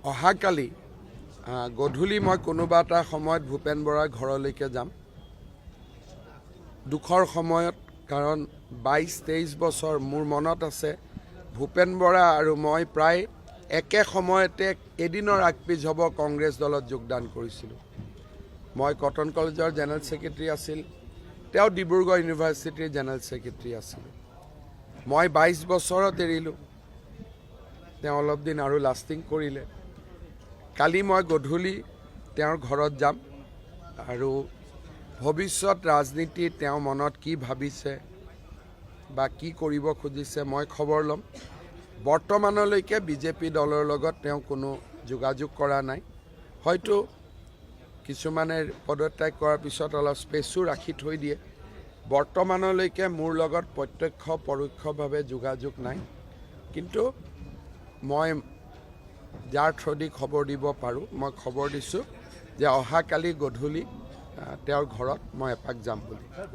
অহাকালি গধূলি মই কোনোবা এটা সময়ত ভূপেন বৰাৰ ঘৰলৈকে যাম। দুখৰ সময়ত, কাৰণ 22-23 বছৰ মোৰ মনত আছে ভূপেন বৰা আৰু মই প্ৰায় একে সময়তে এদিনৰ আগপিছ হ'ব কংগ্ৰেছ দলত যোগদান কৰিছিলোঁ। মই কটন কলেজৰ জেনেৰেল ছেক্ৰেটাৰী আছিল, তেওঁ ডিব্ৰুগড় ইউনিভাৰ্চিটিৰ জেনেৰেল ছেক্ৰেটাৰী আছিল। মই 22 বছৰত এৰিলোঁ, তেওঁ অলপ দিন আৰু লাষ্টিং কৰিলে। কালি মই গধূলি তেওঁৰ ঘৰত যাম আৰু ভৱিষ্যত ৰাজনীতি তেওঁ মনত কি ভাবিছে বা কি কৰিব খুজিছে মই খবৰ ল'ম। বৰ্তমানলৈকে বিজেপি দলৰ লগত তেওঁ কোনো যোগাযোগ কৰা নাই। হয়তো কিছুমানে পদত্যাগ কৰাৰ পিছত অলপ স্পেচো ৰাখি থৈ দিয়ে। বৰ্তমানলৈকে মোৰ লগত প্ৰত্যক্ষ পৰোক্ষভাৱে যোগাযোগ নাই, কিন্তু মই যাৰ থ্ৰুদি খবৰ দিব পাৰোঁ মই খবৰ দিছোঁ যে অহাকালি গধূলি তেওঁৰ ঘৰত মই এপাক যাম বুলি।